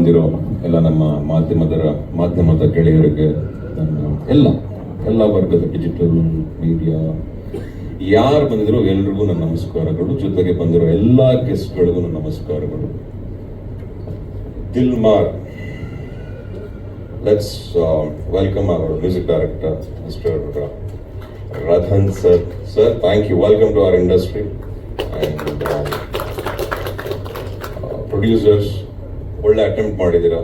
ಬಂದಿರೋ ಎಲ್ಲ ನಮ್ಮ ಮಾಧ್ಯಮದ ಗೆಳೆಯರಿಗೆ, ಎಲ್ಲ ವರ್ಗದ ಡಿಜಿಟಲ್ ಮೀಡಿಯಾ ಯಾರು ಬಂದಿದ್ರು ಎಲ್ರಿಗೂ ನನ್ನ ನಮಸ್ಕಾರಗಳು. ಜೊತೆಗೆ ಬಂದಿರೋ ಎಲ್ಲ ಗೆಸ್ಟ್ಗಳಿಗೂ ನನ್ನ ನಮಸ್ಕಾರಗಳು. ದಿಲ್ಮಾರ್, let's welcome our music director, Mr. Radhan sir. Sir, thank you. Welcome to our industry. And producers, ಒಳ್ಳೆ ಅಟೆಂಪ್ಟ್ ಮಾಡಿದ್ದೀರಾ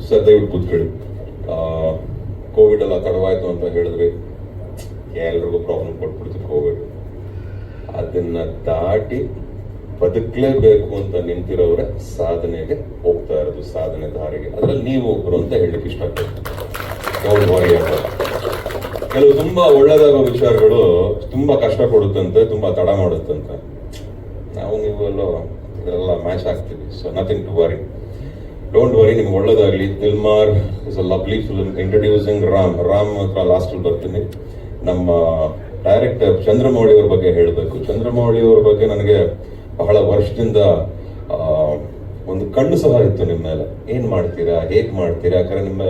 ಸರ್. ದಯವಿಟ್ಟು ಕೂತ್ಕೊಳ್ಳಿ. ಕೋವಿಡ್ ಎಲ್ಲ ತಡವಾಯ್ತು ಅಂತ ಹೇಳಿದ್ರಿ, ಎಲ್ರಿಗೂ ಪ್ರಾಬ್ಲಮ್ ಕೊಟ್ಬಿಡ್ತು ಕೋವಿಡ್. ಅದನ್ನ ದಾಟಿ ಬದುಕಲೇಬೇಕು ಅಂತ ನಿಂತಿರೋರೆ ಸಾಧನೆಗೆ ಹೋಗ್ತಾ ಇರೋದು, ಸಾಧನೆ ದಾರಿಗೆ. ಅದ್ರಲ್ಲಿ ನೀವು ಒಬ್ರು ಅಂತ ಹೇಳಲಿಕ್ಕೆ ಇಷ್ಟಪಡ್ತೀನಿ. ಕೆಲವು ತುಂಬಾ ಒಳ್ಳೇದಾಗೋ ವಿಚಾರಗಳು ತುಂಬಾ ಕಷ್ಟ ಕೊಡುತ್ತಂತೆ, ತುಂಬಾ ತಡ ಮಾಡುತ್ತಂತೆ. ನಾವು ನೀವೆಲ್ಲೋ ಇದೆಲ್ಲ ಮ್ಯಾಚ್ ಆಗ್ತೀವಿ. So nothing to worry, don't worry, ನಿಮ್ಗೆ ಒಳ್ಳೇದಾಗ್ಲಿ. Dilmar is a lovely film introducing Ram ಹತ್ರ ಲಾಸ್ಟಲ್ಲಿ ಬರ್ತೀನಿ. ನಮ್ಮ ಡೈರೆಕ್ಟರ್ ಚಂದ್ರಮೌಳಿ ಅವ್ರ ಬಗ್ಗೆ ಹೇಳಬೇಕು. ಚಂದ್ರಮೌಳಿ ಅವ್ರ ಬಗ್ಗೆ ನನಗೆ ಬಹಳ ವರ್ಷದಿಂದ ಒಂದು ಕಣ್ಣು ಸಹ ಇತ್ತು ನಿಮ್ಮ ಮೇಲೆ. ಏನ್ ಮಾಡ್ತೀರಾ, ಹೇಗ್ ಮಾಡ್ತೀರಾ, ಯಾಕಂದ್ರೆ ನಿಮ್ಮ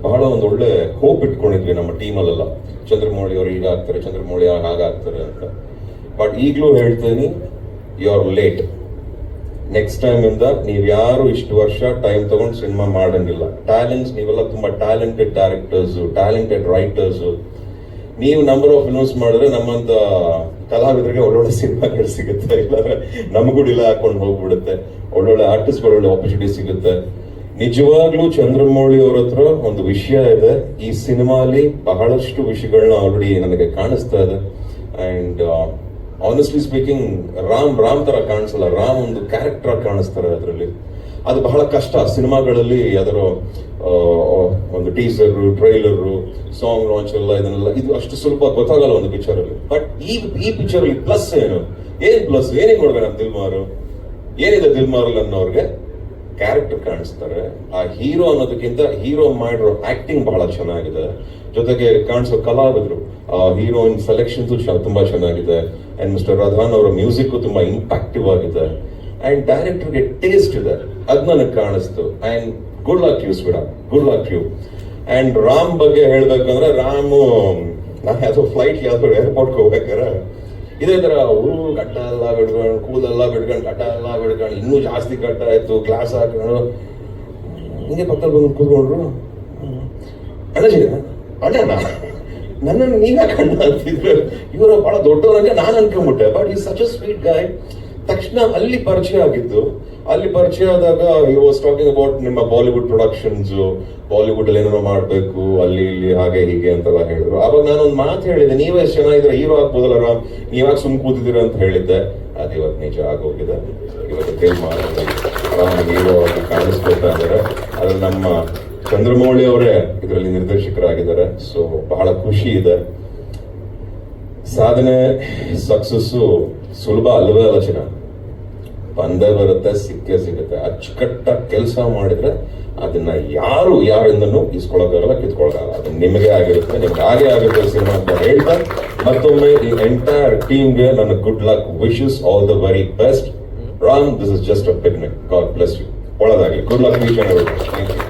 ಬಹಳ ಒಂದು ಒಳ್ಳೆ ಹೋಪ್ ಇಟ್ಕೊಂಡಿದ್ವಿ ನಮ್ಮ ಟೀಮಲ್ಲೆಲ್ಲ. ಚಂದ್ರಮೌಳಿ ಅವರು ಈಗ ಆಗ್ತಾರೆ, ಚಂದ್ರಮೌಳಿ ಹಾಗಾಗ್ತಾರೆ ಅಂತ. ಬಟ್ ಈಗಲೂ ಹೇಳ್ತೀನಿ, you are late. Next time ಇಂದ ನೀವ್ ಯಾರು ಇಷ್ಟು ವರ್ಷ ಟೈಮ್ ತಗೊಂಡು ಸಿನಿಮಾ ಮಾಡಂಗಿಲ್ಲ. ಟ್ಯಾಲೆಂಟ್ಸ್, ನೀವೆಲ್ಲ ತುಂಬಾ ಟ್ಯಾಲೆಂಟೆಡ್ ಡೈರೆಕ್ಟರ್ಸ್, ಟ್ಯಾಲೆಂಟೆಡ್ ರೈಟರ್ಸ್. ನೀವು ನಂಬರ್ ಆಫ್ ಫಿಲ್ಮ್ಸ್ ಮಾಡಿದ್ರೆ ನಮ್ಮಂತ ಕಲಾವಿದರಿಗೆ ಒಳ್ಳೊಳ್ಳೆ ಸಿನಿಮಾಗಳು ಸಿಗುತ್ತೆ, ಇಲ್ಲಾಂದ್ರೆ ನಮಗೂ ಡಿಲೇ ಹಾಕೊಂಡು ಹೋಗ್ಬಿಡುತ್ತೆ. ಒಳ್ಳೊಳ್ಳೆ ಆರ್ಟಿಸ್ಟ್ಗಳು ಒಳ್ಳೆ ಆಪರ್ಚುನಿಟಿ ಸಿಗುತ್ತೆ. ನಿಜವಾಗ್ಲೂ ಚಂದ್ರಮೌಳಿ ಅವ್ರ ಹತ್ರ ಒಂದು ವಿಷಯ ಇದೆ. ಈ ಸಿನಿಮಾಲಿ ಬಹಳಷ್ಟು ವಿಷಯಗಳನ್ನ ಆಲ್ರೆಡಿ ನನಗೆ ಕಾಣಿಸ್ತಾ ಇದೆ. ಅಂಡ್ ಆನೆಸ್ಟ್ಲಿ ಸ್ಪೀಕಿಂಗ್, ರಾಮ್ ತರ ಕಾಣಿಸಲ್ಲ. ರಾಮ್ ಒಂದು ಕ್ಯಾರೆಕ್ಟರ್ ಕಾಣಿಸ್ತಾರೆ ಅದರಲ್ಲಿ. ಅದು ಬಹಳ ಕಷ್ಟ ಸಿನಿಮಾಗಳಲ್ಲಿ. ಅದರ ಒಂದು ಟೀಸರ್, ಟ್ರೈಲರ್, ಸಾಂಗ್ ಲಾಂಚ್ ಎಲ್ಲ ಇದನ್ನೆಲ್ಲ ಇದು ಅಷ್ಟು ಸುಲಭ ಗೊತ್ತಾಗಲ್ಲ ಒಂದು ಪಿಕ್ಚರ್ ಅಲ್ಲಿ. ಬಟ್ ಈ ಪಿಕ್ಚರ್ ಅಲ್ಲಿ ಪ್ಲಸ್ ಏನ್ ಪ್ಲಸ್ ಏನೇನ್ ನೋಡ್ಬೇಕು ನಮ್ಮ ದಿಲ್ಮಾರು, ಏನಿದೆ ದಿಲ್ಮಾರ್ ಅನ್ನೋರ್ಗೆ ಕ್ಯಾರೆಕ್ಟರ್ ಕಾಣಿಸ್ತಾರೆ. ಆ ಹೀರೋ ಅನ್ನೋದಕ್ಕಿಂತ ಹೀರೋ ಮಾಡಿರೋ ಆಕ್ಟಿಂಗ್ ಬಹಳ ಚೆನ್ನಾಗಿದೆ. ಜೊತೆಗೆ ಕಾಣಿಸೋ ಕಲಾವಿದರು, ಹೀರೋಯಿನ್ ಸೆಲೆಕ್ಷನ್ಸ್ ತುಂಬಾ ಚೆನ್ನಾಗಿದೆ. ಅಂಡ್ ಮಿಸ್ಟರ್ ರಧಾನ್ ಅವರ ಮ್ಯೂಸಿಕ್ ತುಂಬಾ ಇಂಪ್ಯಾಕ್ಟಿವ್ ಆಗಿದೆ. ಅಂಡ್ ಡೈರೆಕ್ಟರ್ಗೆ ಟೇಸ್ಟ್ ಇದೆ, ಅದ್ ನನಗೆ ಕಾಣಿಸ್ತು. ಅಂಡ್ ಗುಡ್ ಲಕ್ ಯು ಸ್ವಿಡ, good luck you. And Ram ಬಗ್ಗೆ ಹೇಳ್ಬೇಕಂದ್ರೆ, ರಾಮು ನಾನು ಯಾವ್ದೋ ಫ್ಲೈಟ್ ಯಾವ್ದೋ ಏರ್ಪೋರ್ಟ್ಗೆ ಹೋಗ್ಬೇಕಾರೆ ಇದೇ ತರ ಗಡ್ಡ ಎಲ್ಲ ಬಿಡ್ಕೊಂಡು, ಕೂದೆಲ್ಲ ಬಿಡ್ಕೊಂಡು, ಗಡ್ಡ ಎಲ್ಲ ಬಿಡ್ಕೊಂಡು, ಇನ್ನೂ ಜಾಸ್ತಿ ಗಡ್ಡ ಆಯ್ತು, ಗ್ಲಾಸ್ ಹಾಕೊಂಡು ಹಿಂಗೆ ಪಕ್ಕದಲ್ಲಿ ಬಂದು ಕೂತ್ಕೊಂಡ್ರು. ಅಣ್ಣನ ನನ್ನನ್ನು ನೀವೇ ಕಣ್ಣ ಅಂತಿದ್ರು. ಇವರು ಬಹಳ ದೊಡ್ಡವರಂಗೆ ನಾನು ಅನ್ಕೊಂಡ್ಬಿಟ್ಟೆ. ಬಟ್ ಈ ಸಚ್ ಅ ಸ್ವೀಟ್ ಗಾಯ್. ತಕ್ಷಣ ಅಲ್ಲಿ ಪರಿಚಯ ಆಗಿದ್ದು. ಅಲ್ಲಿ ಪರಿಚಯ ಆದಾಗ ಯು ವಾಸ್ ಟಾಕಿಂಗ್ ಅಬೌಟ್ ನಿಮ್ಮ ಬಾಲಿವುಡ್ ಪ್ರೊಡಕ್ಷನ್ಸ್, ಬಾಲಿವುಡ್ ಅಲ್ಲಿ ಏನೇನೋ ಮಾಡ್ಬೇಕು, ಅಲ್ಲಿ ಇಲ್ಲಿ ಹಾಗೆ ಹೀಗೆ ಅಂತೆಲ್ಲ ಹೇಳಿದ್ರು. ಆವಾಗ ನಾನೊಂದು ಮಾತು ಹೇಳಿದ್ದೆ, ನೀವೇ ಎಷ್ಟು ಚೆನ್ನಾಗಿದ್ರೆ ಹೀರೋ ಆಗ್ಬೋದಲ್ಲ ರಾಮ್, ನೀವಾಗ ಸುಮ್ ಕೂತಿದ್ದೀರಾ ಅಂತ ಹೇಳಿದ್ದೆ. ಅದು ಇವತ್ತು ನಿಜ ಆಗೋಗಿದೆ. ಇವತ್ತು ದಿಲ್ಮಾರ್ ರಾಮ್ ಹೀರೋ ಆಗಿ ಕಾಣಿಸ್ಕೊಳ್ತಾ ಇದ್ದಾರೆ. ಅದ್ರಲ್ಲಿ ನಮ್ಮ ಚಂದ್ರಮೌಳಿ ಅವರೇ ಇದರಲ್ಲಿ ನಿರ್ದೇಶಕರಾಗಿದ್ದಾರೆ. ಸೊ ಬಹಳ ಖುಷಿ ಇದೆ. ಸಾಧನೆ, ಸಕ್ಸಸ್ಸು ಸುಲಭ ಅಲ್ಲವೇ ಅಲ್ಲ ಚಿನ್ನ, ಬಂದೇ ಬರುತ್ತೆ, ಸಿಕ್ಕೇ ಸಿಗುತ್ತೆ. ಅಚ್ಚುಕಟ್ಟಾಗಿ ಕೆಲಸ ಮಾಡಿದ್ರೆ ಅದನ್ನ ಯಾರಿಂದನೂ ಇಸ್ಕೊಳಕ್ಕಾಗಲ್ಲ, ಕಿತ್ಕೊಳಕ್ಕಾಗಲ್ಲ. ಅದು ನಿಮಗೆ ಆಗಿರುತ್ತೆ, ನಿಮ್ಗೆ ಹಾಗೆ ಆಗುತ್ತೆ ಸಿನಿಮಾ ಅಂತ ಹೇಳ್ತಾ ಮತ್ತೊಮ್ಮೆ ಈ ಎಂಟೈರ್ ಟೀಮ್ಗೆ ನನ್ನ good luck, wishes all the very best. Ram, this is just a beginning. God bless you. ಒಳ್ಳೆದಾಗಲಿ. Good luck. Thank you.